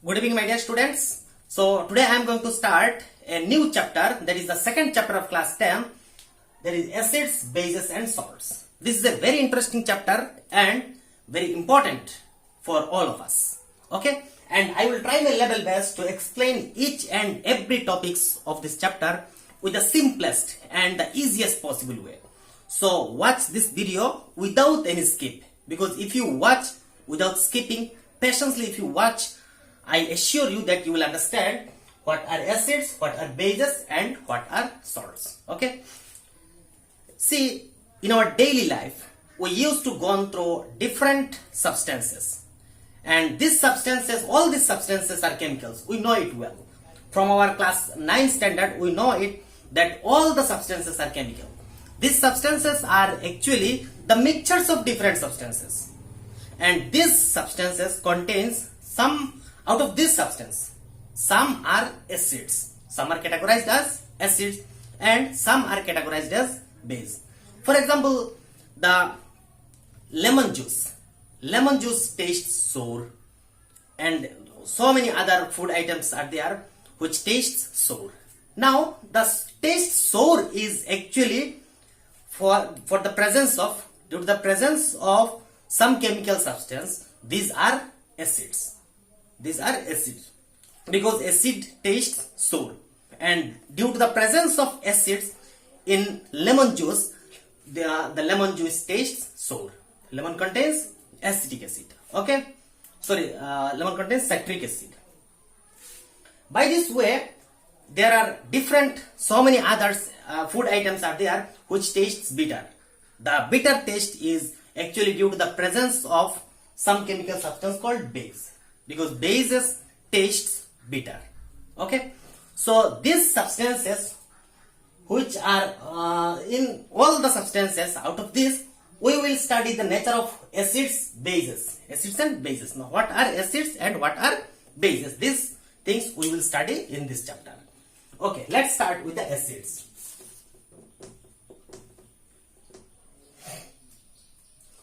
Good evening, my dear students. So today I am going to start a new chapter, that is the second chapter of class 10. That is acids, bases and salts. This is a very interesting chapter and very important for all of us. Okay, and I will try my level best to explain each and every topics of this chapter with the simplest and the easiest possible way. So watch this video without any skip, because if you watch without skipping, patiently if you watch, I assure you that you will understand what are acids, what are bases and what are salts. Okay. See, in our daily life, we used to go through different substances. And these substances, all these substances are chemicals. We know it well. From our class 9 standard, we know it that all the substances are chemical. These substances are actually the mixtures of different substances. And these substances contains some, out of this substance, some are acids. Some are categorized as acids and some are categorized as base. For example, the lemon juice. Lemon juice tastes sour, and so many other food items are there which tastes sour. Now, the taste sour is actually for the presence of, due to the presence of some chemical substance. These are acids. These are acids because acid tastes sour, and due to the presence of acids in lemon juice, the lemon juice tastes sour. Lemon contains acetic acid. Okay, lemon contains citric acid. By this way, there are different, so many others food items are there which tastes bitter. The bitter taste is actually due to the presence of some chemical substance called base, because bases tastes bitter. Okay, so these substances which are in all the substances, out of this we will study the nature of acids, bases, acids and bases. Now, what are acids and what are bases? These things we will study in this chapter. Okay, let's start with the acids.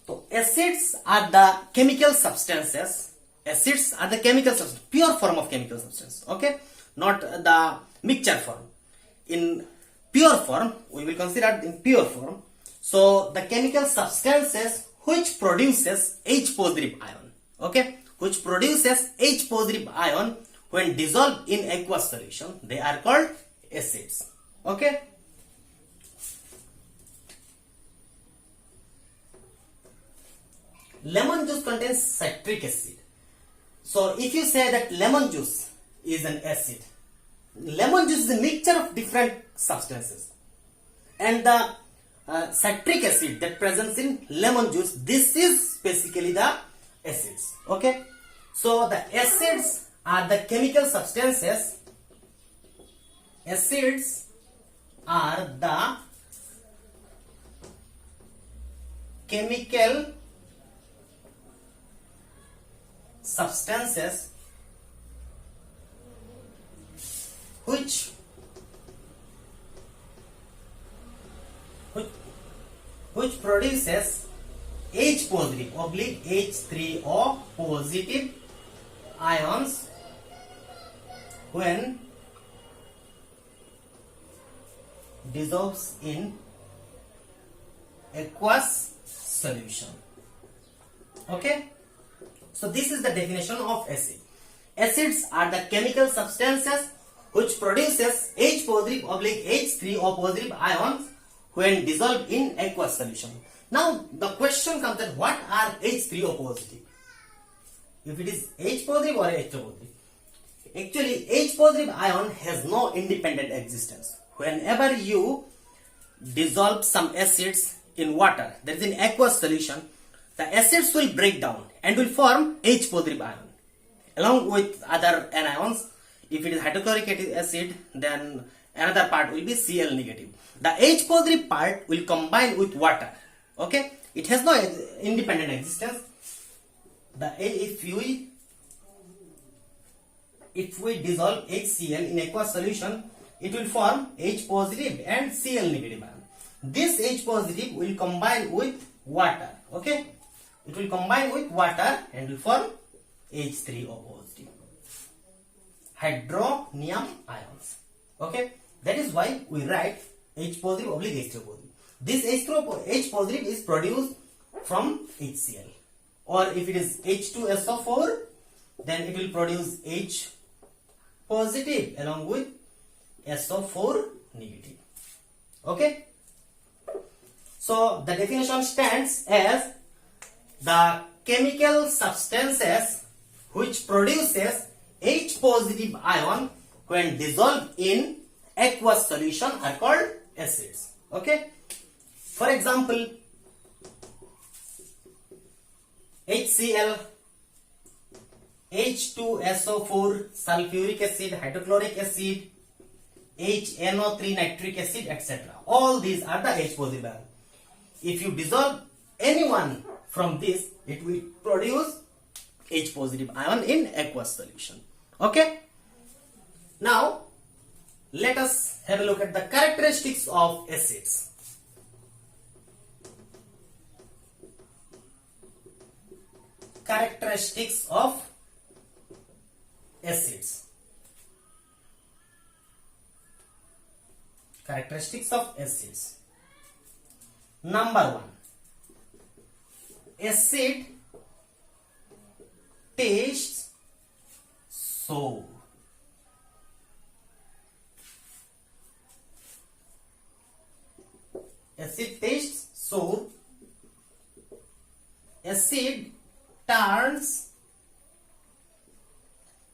So, acids are the chemical substances. Acids are the chemical substance, pure form of chemical substance. Okay, not the mixture form. In pure form, we will consider in pure form. So, the chemical substances which produces H positive ion. Okay, which produces H positive ion when dissolved in aqueous solution, they are called acids. Okay. Lemon juice contains citric acid. So, if you say that lemon juice is an acid, lemon juice is a mixture of different substances, and the citric acid that presents in lemon juice, this is basically the acids. Okay, so the acids are the chemical substances. Acids are the chemical substances which produces H positive oblique H3O positive ions when dissolves in aqueous solution. Okay, so this is the definition of acid. Acids are the chemical substances which produces H positive oblique H3O positive ions when dissolved in aqueous solution. Now the question comes that what are H3O positive? If it is H positive or H2 positive? Actually, H positive ion has no independent existence. Whenever you dissolve some acids in water, that is in aqueous solution, the acids will break down and will form H positive ion along with other anions. If it is hydrochloric acid, then another part will be Cl negative. The H positive part will combine with water. Okay, it has no independent existence. If we dissolve HCl in aqueous solution, it will form H positive and Cl negative ion. This H positive will combine with water. Okay, it will combine with water and will form H3O positive. hydronium ions. Okay, that is why we write H positive oblique H positive. This H positive is produced from HCl, or if it is H2SO4, then it will produce H positive along with SO4 negative. Okay, so the definition stands as the chemical substances which produces H positive ion when dissolved in aqueous solution are called acids. Okay, for example, HCl, H2SO4, sulfuric acid, hydrochloric acid, HNO3 nitric acid, etc. All these are the H positive ion. If you dissolve any one from this, it will produce H positive ion in aqueous solution. Okay. Now, let us have a look at the characteristics of acids. Characteristics of acids. Characteristics of acids. Number 1. Acid tastes sour. Acid tastes sour. Acid turns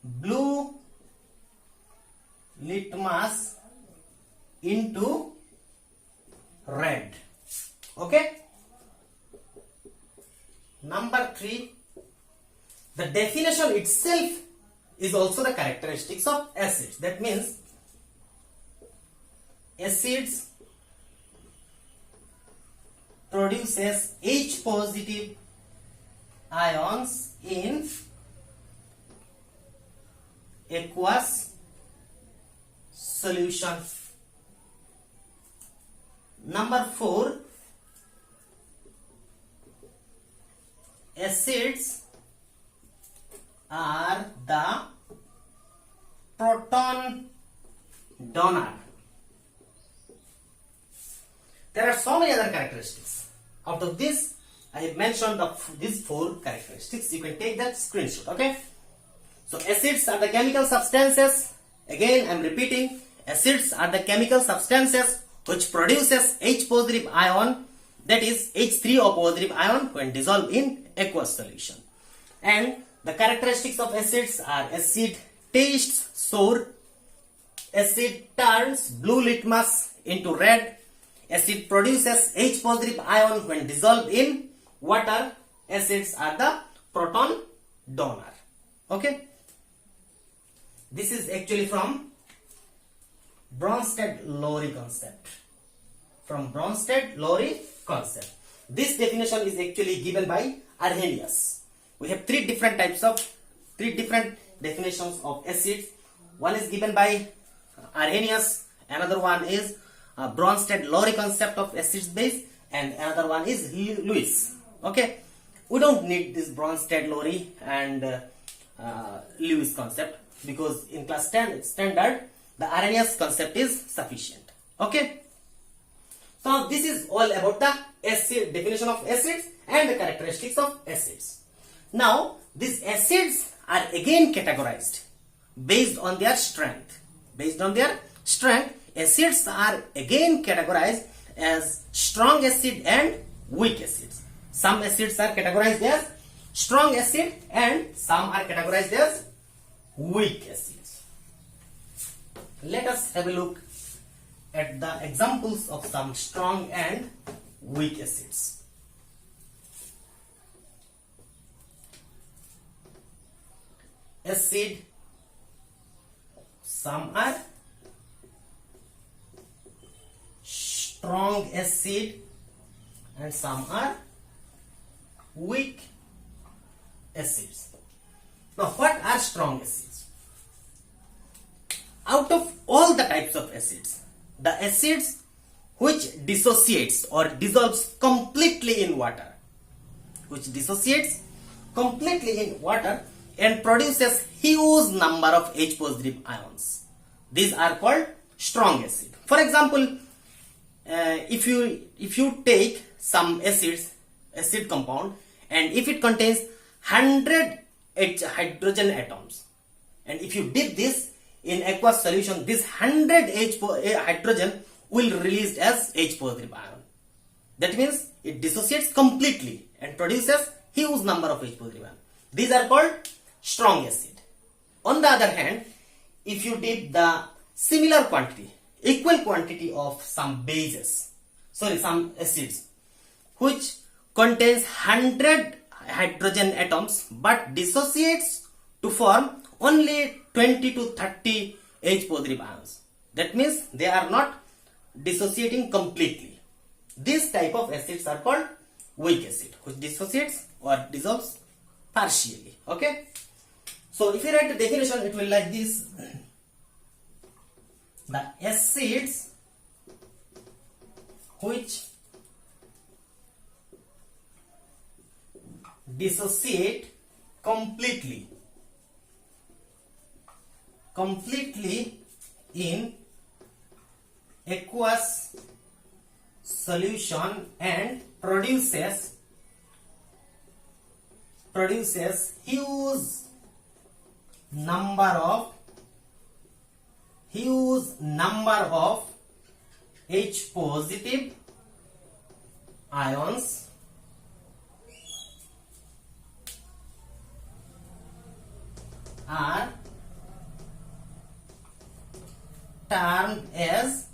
blue litmus into red. Okay. Number 3, the definition itself is also the characteristics of acids. That means acids produces H positive ions in aqueous solution. Number 4, acids are the proton donor. There are so many other characteristics. Out of this, I have mentioned these 4 characteristics. You can take that screenshot. Okay. So acids are the chemical substances. Again, I am repeating. Acids are the chemical substances which produces H positive ion, that is H3O positive ion, when dissolved in aqueous solution. And the characteristics of acids are: acid tastes sour, acid turns blue litmus into red, acid produces H positive ion when dissolved in water, acids are the proton donor. Okay. This is actually from Bronsted-Lowry concept. From Bronsted-Lowry concept. This definition is actually given by Arrhenius. We have three different definitions of acids. One is given by Arrhenius, another one is Bronsted-Lowry concept of acids base, and another one is Lewis. Okay, we don't need this Bronsted-Lowry and Lewis concept, because in class 10 standard the Arrhenius concept is sufficient. Okay, so this is all about the acid definition of acids and the characteristics of acids. Now these acids are again categorized based on their strength. Based on their strength, acids are again categorized as strong acid and weak acids. Some acids are categorized as strong acid and some are categorized as weak acids. Let us have a look at the examples of some strong and weak acids. Acid, some are strong acid and some are weak acids. Now, what are strong acids? Out of all the types of acids, the acids which dissociates or dissolves completely in water, and produces huge number of H positive ions. These are called strong acid. For example, if you take some acid compound, and if it contains 100 hydrogen atoms, and if you dip this in aqueous solution, this 100 hydrogen will released as H positive ion. That means it dissociates completely and produces huge number of H positive ion. These are called strong acid. On the other hand, if you dip the similar quantity, equal quantity of some some acids which contains 100 hydrogen atoms but dissociates to form only 20 to 30 H positive ions. That means they are not dissociating completely. This type of acids are called weak acid, which dissociates or dissolves partially. Okay. So if you write the definition, it will like this: the acids which dissociate completely in aqueous solution and produces huge number of H positive ions are termed as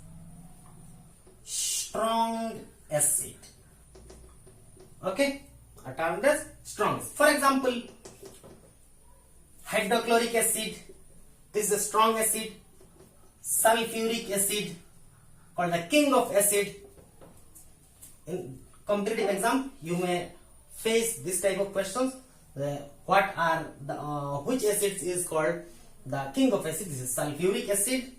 strong acid. Okay, are termed as strong. For example, hydrochloric acid, this is a strong acid. Sulfuric acid, called the king of acid. In competitive exam, you may face this type of questions. What are the which acid is called the king of acid? This is sulfuric acid,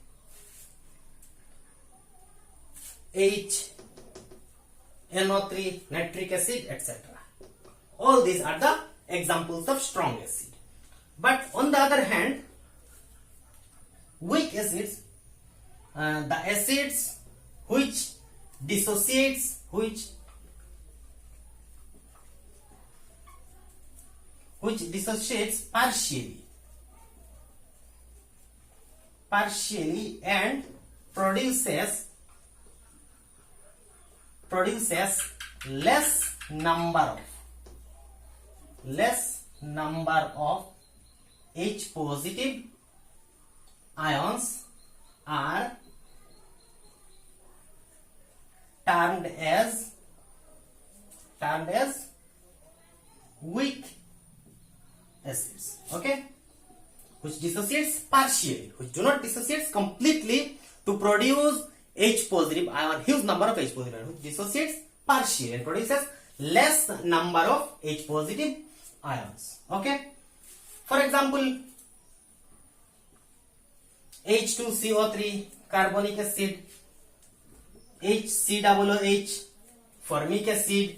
NO3, nitric acid, etc. All these are the examples of strong acid. But on the other hand, weak acids, the acids which dissociates partially and produces less number of H positive ions are termed as weak acids. Okay, which dissociates partially, which do not dissociates completely to produce H positive ion, huge number of H positive ion, which dissociates partially and produces less number of H positive ions. Okay, for example, H2CO3, carbonic acid, HCOOH, formic acid,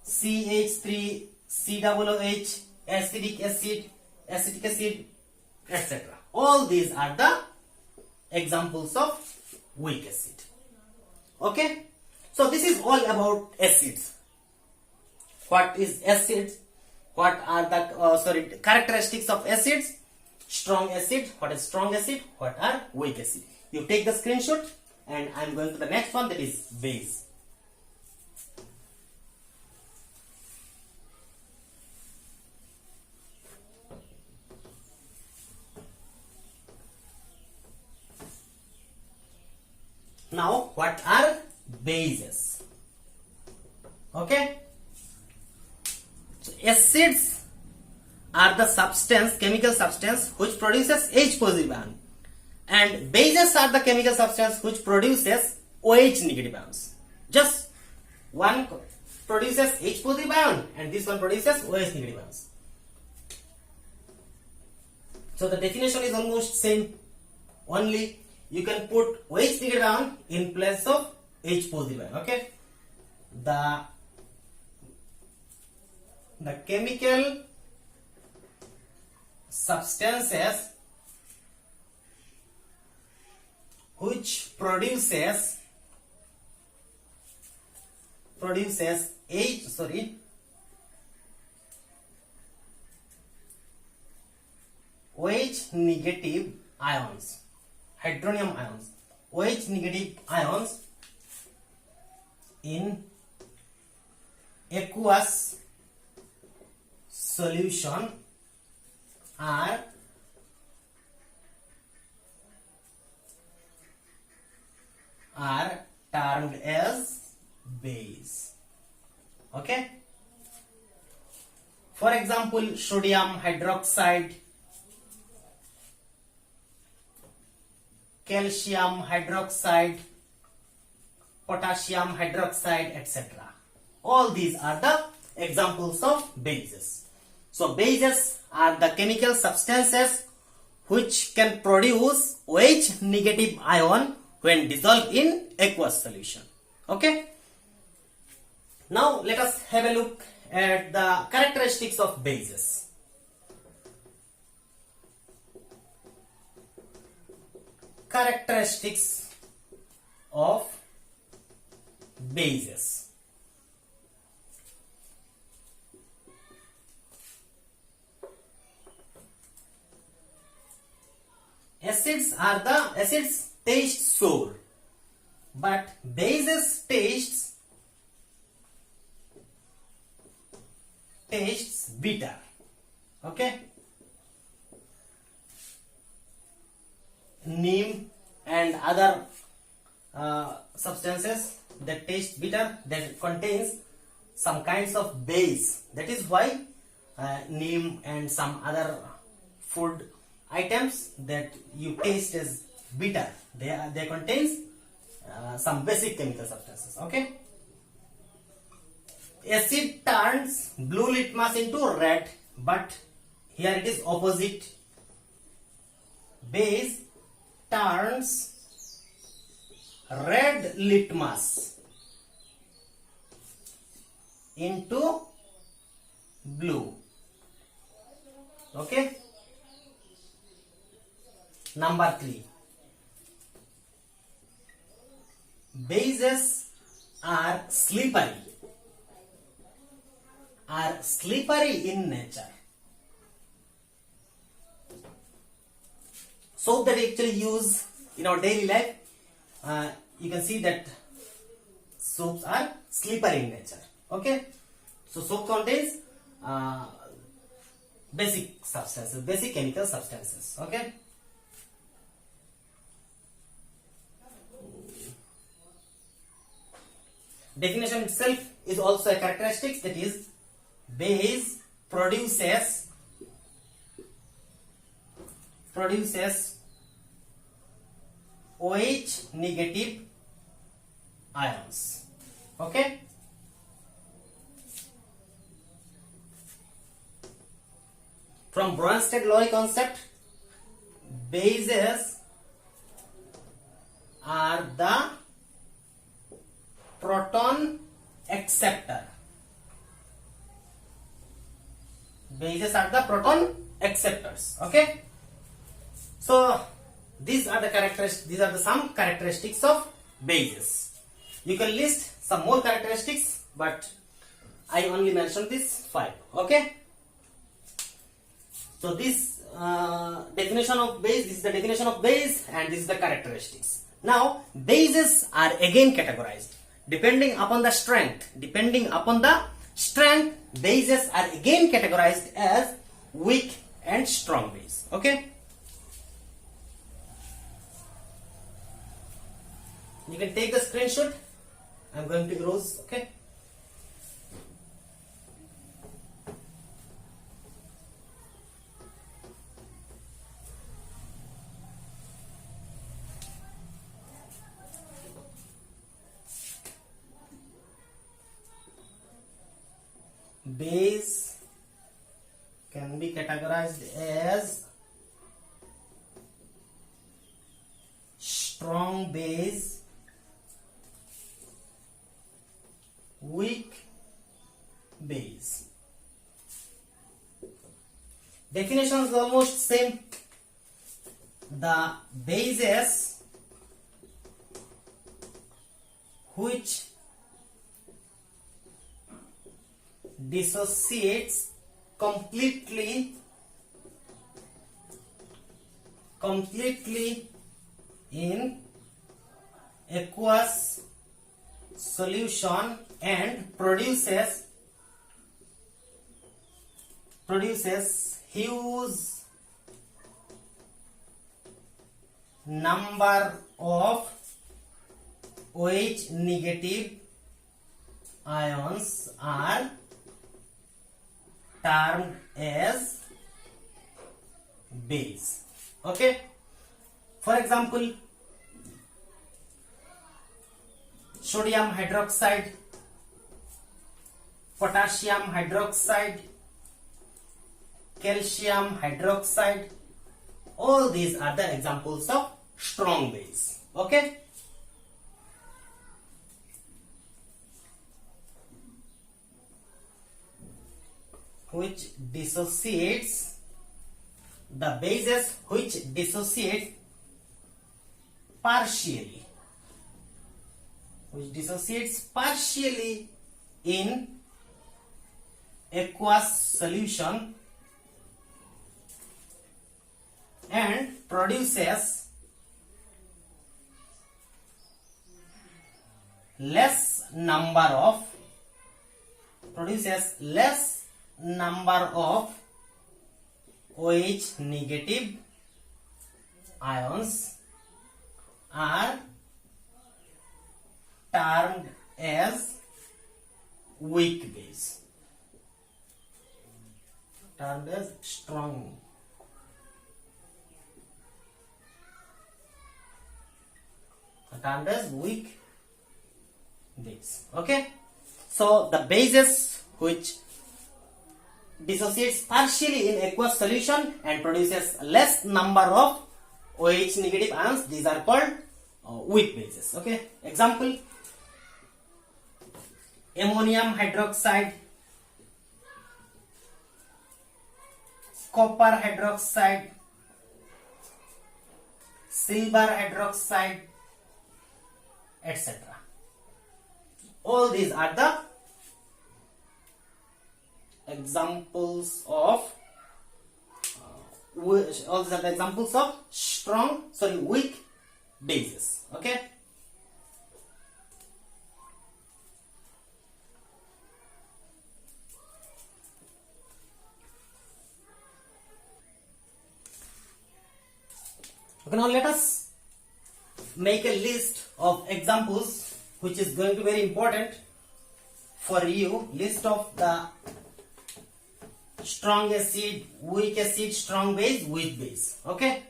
CH3COOH, acetic acid, etc. All these are the examples of weak acid. Okay, so this is all about acids. What is acids? What are the characteristics of acids? Strong acid. What is strong acid? What are weak acid? You take the screenshot, and I am going to the next one, that is base. Now, what are bases? Okay, so acids are the chemical substance which produces H positive ion, and bases are the chemical substance which produces OH negative ions. Just one produces H positive ion and this one produces OH negative ions. So the definition is almost same, only you can put OH negative ion in place of H positive ion. Okay, the chemical substances which produces OH negative ions, hydronium ions, OH negative ions in aqueous solution are termed as base. Okay. For example, sodium hydroxide, calcium hydroxide, potassium hydroxide, etc. All these are the examples of bases. So bases are the chemical substances which can produce OH negative ion when dissolved in aqueous solution. Okay. Now let us have a look at the characteristics of bases. Characteristics of bases. Acids taste sour, but bases tastes bitter. Okay. Neem and other substances that taste bitter, that contains some kinds of base. That is why neem and some other food items that you taste as bitter, they contains some basic chemical substances. Okay. Acid turns blue litmus into red, but here it is opposite. Base turns red litmus into blue. Okay. Number 3. Bases are slippery in nature. Soap that we actually use in our daily life, you can see that soaps are slippery in nature. Okay. So soap contains basic substances, basic chemical substances. Okay. Definition itself is also a characteristic, that is, base produces OH negative ions. Okay. From Bronsted-Lowry concept, bases are the proton acceptor. Bases are the proton acceptors. Okay. So these are the some characteristics of bases. You can list some more characteristics, but I only mentioned these 5. Okay. So this definition of base, this is the definition of base, and this is the characteristics. Now bases are again categorized depending upon the strength. Bases are again categorized as weak and strong base. Okay. You can take the screenshot. I'm going to erase. Okay. Base can be categorized as strong base, weak base. Definition is almost same. The bases which dissociates completely in aqueous solution and produces huge number of OH negative ions are termed as base. Okay, for example, sodium hydroxide, potassium hydroxide, calcium hydroxide, all these are the examples of strong base. Okay, which dissociates, the bases which dissociate partially, in aqueous solution and produces less number of OH negative ions are termed as weak base, termed as strong, termed as weak base. Okay, so the bases which dissociates partially in aqueous solution and produces less number of OH negative ions, these are called weak bases. Okay, example, ammonium hydroxide, copper hydroxide, silver hydroxide, etc. All these are the examples of weak bases. Okay, okay, now let us make a list of examples which is going to be very important for you. List of the strong acid, weak acid, strong base, weak base. Okay,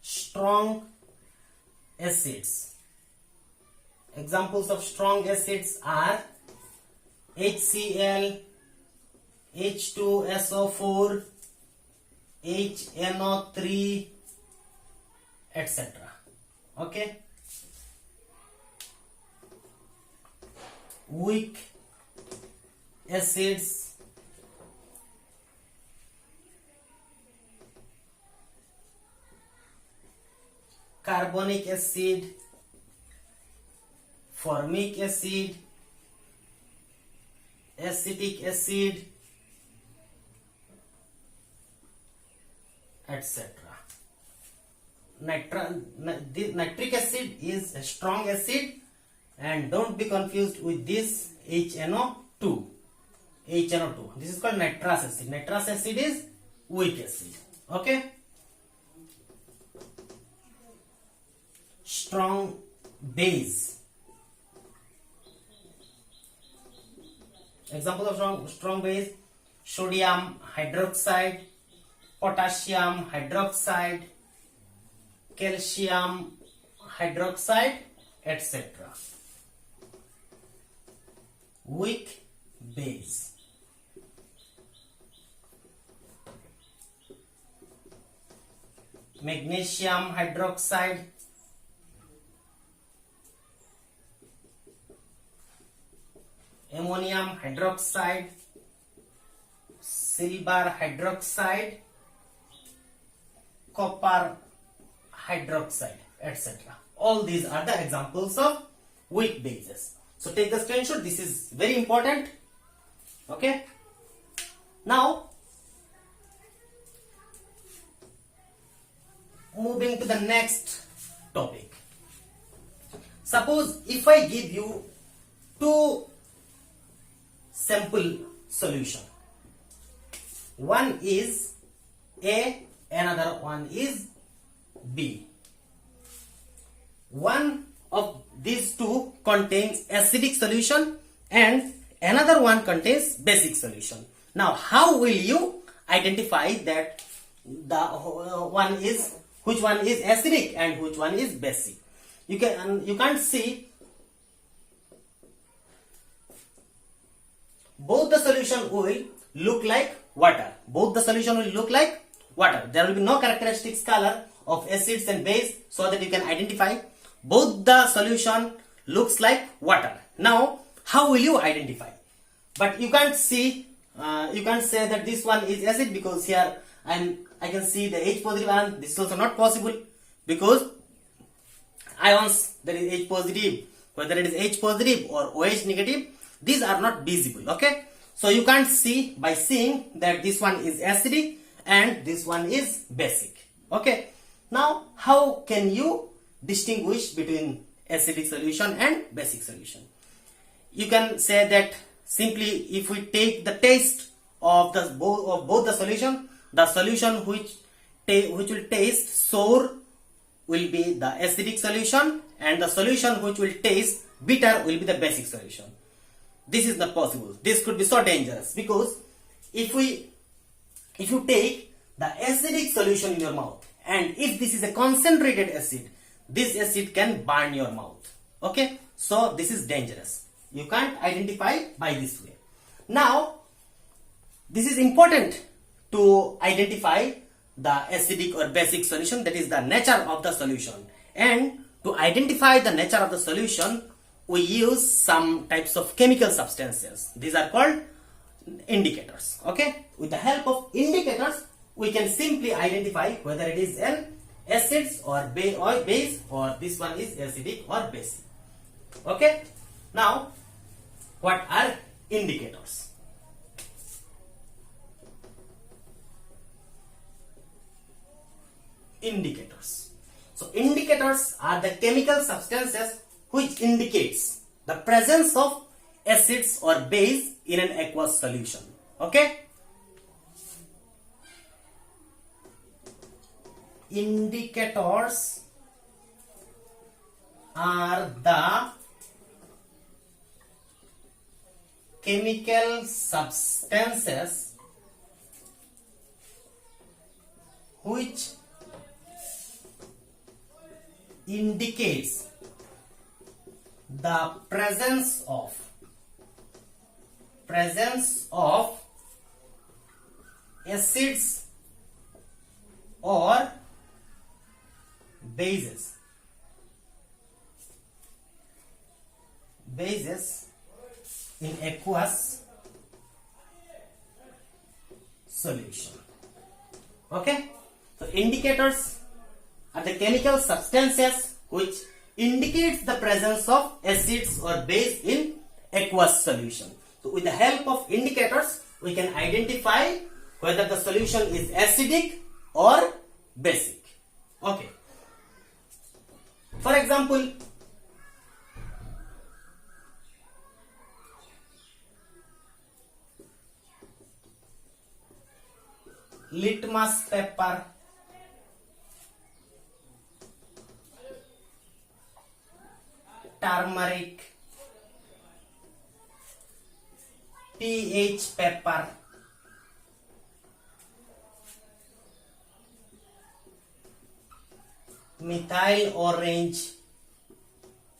strong acids. Examples of strong acids are HCl, H2SO4, HNO3, etc. Okay, weak acids, carbonic acid, formic acid, acetic acid, etc. Nitric acid is a strong acid, and don't be confused with this HNO2. This is called nitrous acid. Nitrous acid is weak acid. Okay, strong base. Example of strong base: sodium hydroxide, potassium hydroxide, calcium hydroxide, etc. Weak base. Magnesium hydroxide, ammonium hydroxide, silver hydroxide, copper hydroxide, etc. All these are the examples of weak bases. So take the screenshot. This is very important. Okay. Now moving to the next topic. Suppose if I give you two sample solution. One is A, another one is B. One of these two contains acidic solution and another one contains basic solution. Now how will you identify that the which one is acidic and which one is basic? You can't see. Both the solution will look like water. Both the solution will look like water. There will be no characteristics color of acids and base, so that you can identify. Both the solution looks like water. Now how will you identify? But you can't see. You can't say that this one is acid, because here I can see the H positive ion. This is also not possible, because ions, that is H positive, whether it is H positive or OH negative, these are not visible. Okay, so you can't see by seeing that this one is acidic and this one is basic. Okay, now how can you distinguish between acidic solution and basic solution? You can say that simply if we take the taste of both the solution which will taste sour will be the acidic solution, and the solution which will taste bitter will be the basic solution. This is not possible. This could be so dangerous, because if you take the acidic solution in your mouth, and if this is a concentrated acid, this acid can burn your mouth. Okay, so this is dangerous. You can't identify by this way. Now this is important to identify the acidic or basic solution, that is the nature of the solution. And to identify the nature of the solution, we use some types of chemical substances. These are called indicators. Okay, with the help of indicators we can simply identify whether it is an acid or base, or this one is acidic or basic. Okay, now what are indicators? Indicators. So indicators are the chemical substances which indicates the presence of acids or base in an aqueous solution. Okay, indicators are the chemical substances which indicates the presence of acids or bases in aqueous solution. Okay, so indicators are the chemical substances which indicates the presence of acids or base in aqueous solution. So with the help of indicators we can identify whether the solution is acidic or basic. Okay, for example, litmus paper, turmeric, pH paper, methyl orange.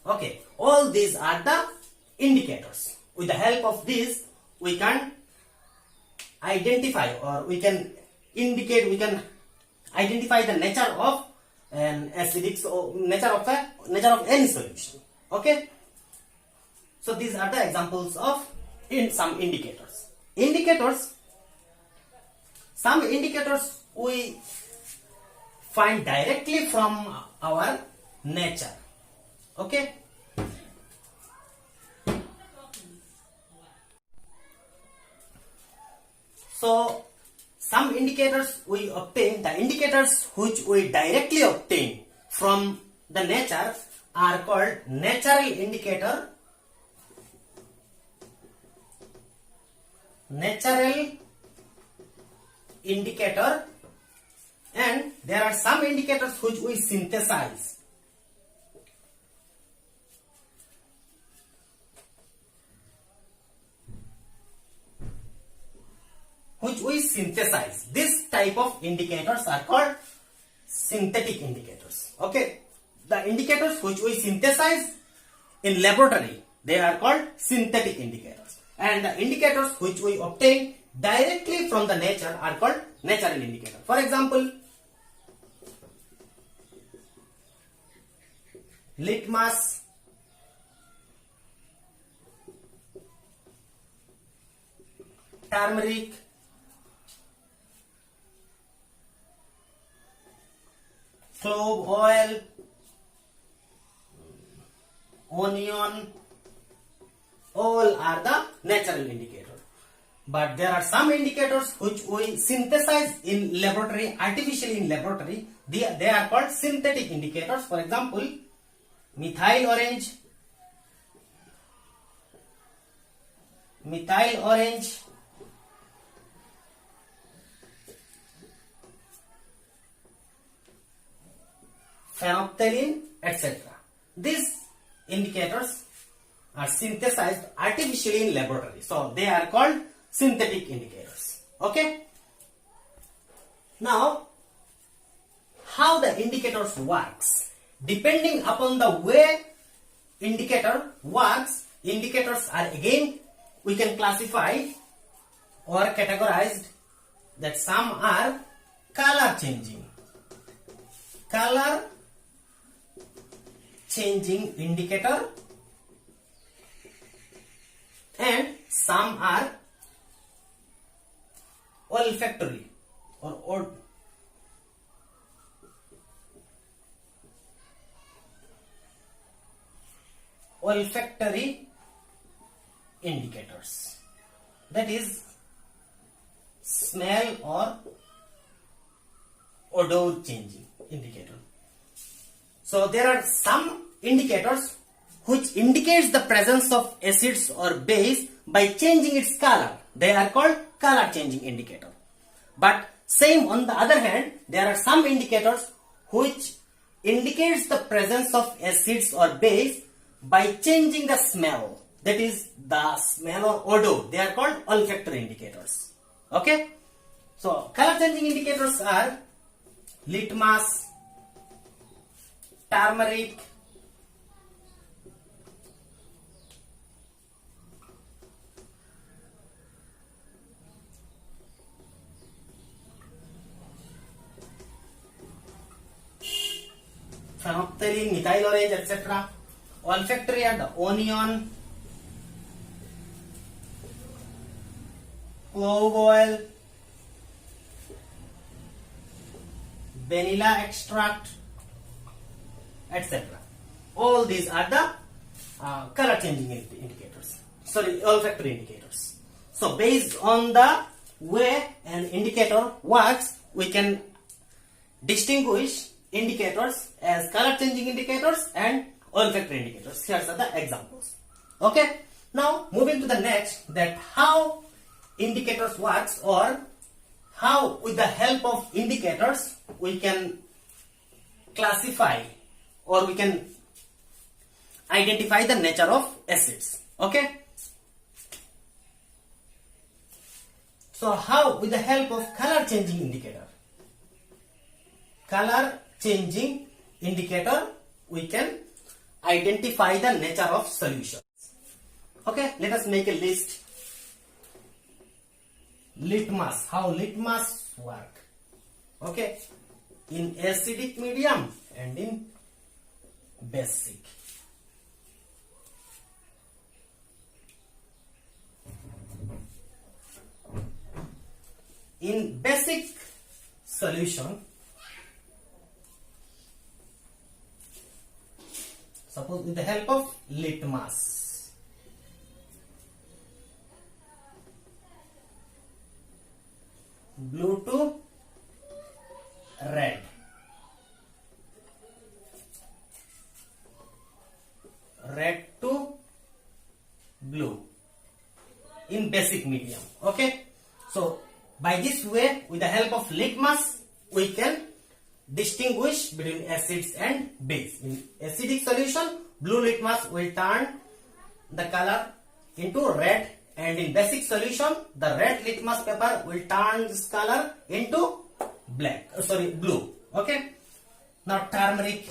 Okay, all these are the indicators. With the help of these we can identify, or we can identify the nature of an acidic, so nature of any solution. Okay, so these are the examples of in some indicators. Some indicators we find directly from our nature. Okay. So some indicators we obtain, the indicators which we directly obtain from the nature are called natural indicator. And there are some indicators which we synthesize. This type of indicators are called synthetic indicators. Okay, the indicators which we synthesize in laboratory, they are called synthetic indicators, and the indicators which we obtain directly from the nature are called natural indicators. For example, litmus, turmeric, clove oil, onion, all are the natural indicators. But there are some indicators which we synthesize in laboratory, artificially in laboratory. They are called synthetic indicators. For example, methyl orange, phenolphthalein, etc. These indicators are synthesized artificially in laboratory. So they are called synthetic indicators. Okay. Now, how the indicators works? Depending upon the way indicator works, indicators are again we can classify or categorized that some are color changing indicator, and some are olfactory or olfactory indicators, that is smell or odor changing indicator. So there are some indicators which indicates the presence of acids or base by changing its color. They are called color changing indicator. But same on the other hand, there are some indicators which indicates the presence of acids or base by changing the smell. That is the smell or odor. They are called olfactory indicators. Okay. So color changing indicators are litmus, turmeric, phenolphthalein, methyl orange, etc. Olfactory are the onion, clove oil, vanilla extract, etc. All these are the color changing indicators. Sorry, olfactory indicators. So based on the way an indicator works, we can distinguish indicators as color changing indicators and olfactory indicators. Here are the examples. Okay. Now moving to the next, that how indicators works, or how with the help of indicators we can classify or we can identify the nature of acids. Okay. So how with the help of color changing indicator we can identify the nature of solutions. Okay, let us make a list. Litmus, how litmus work. Okay, in acidic medium and in basic. in basic solution, suppose with the help of litmus, blue to red, red to blue in basic medium. Okay, so by this way, with the help of litmus, we can distinguish between acids and base. In acidic solution, blue litmus will turn the color into red, and in basic solution, the red litmus paper will turn this color into blue. Okay, now turmeric.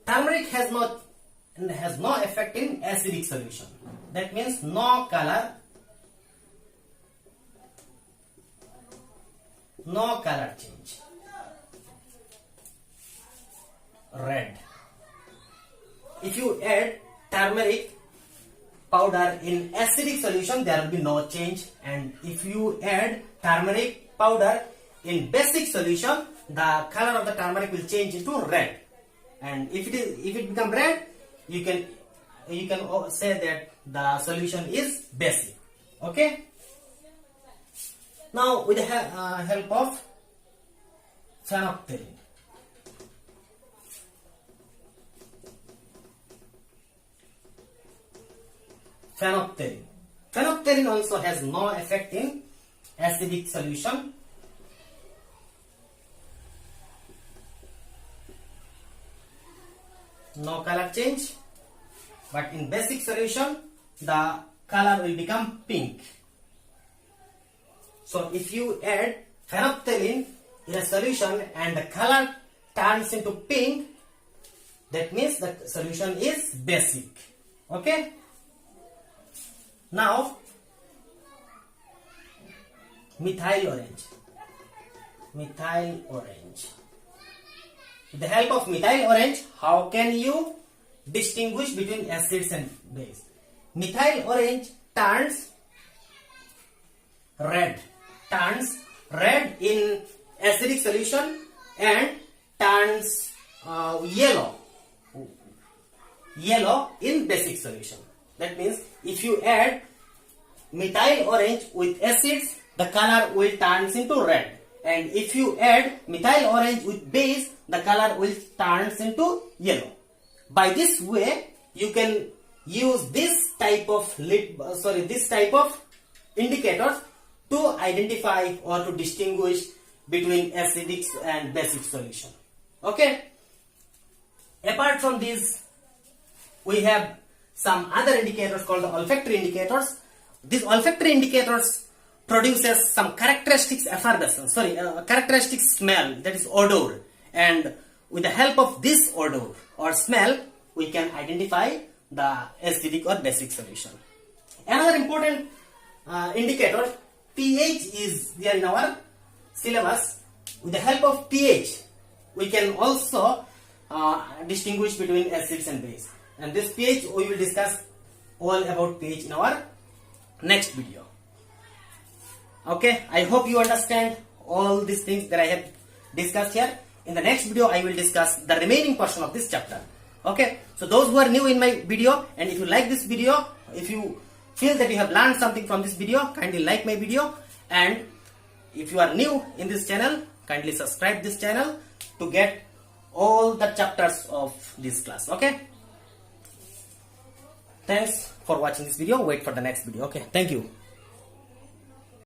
Turmeric has no effect in acidic solution. That means no color change. Red. If you add turmeric powder in acidic solution, there will be no change, and if you add turmeric powder in basic solution, the color of the turmeric will change into red. And if it become red, you can say that the solution is basic. Okay. Now with the help of phenolphthalein. Phenolphthalein also has no effect in acidic solution. No color change, but in basic solution the color will become pink. So if you add phenolphthalein in a solution and the color turns into pink, that means the solution is basic. Okay. Now methyl orange. With the help of methyl orange, how can you distinguish between acids and base? Methyl orange turns red in acidic solution and turns yellow in basic solution. That means if you add methyl orange with acids, the color will turn into red, and if you add methyl orange with base, the color will turn into yellow. By this way, you can use this type of indicators to identify or to distinguish between acidic and basic solution. Okay. Apart from this, we have some other indicators called the olfactory indicators. These olfactory indicators produces some characteristic effervescence, characteristic smell, that is odor, and with the help of this odor or smell, we can identify the acidic or basic solution. Another important indicator, pH, is there in our syllabus. With the help of pH, we can also distinguish between acids and base. And this pH, we will discuss all about pH in our next video. Okay, I hope you understand all these things that I have discussed here. In the next video, I will discuss the remaining portion of this chapter. Okay, so those who are new in my video, and if you like this video, if you feel that you have learned something from this video, kindly like my video, and if you are new in this channel, kindly subscribe this channel to get all the chapters of this class. Okay, thanks for watching this video. Wait for the next video. Okay, thank you.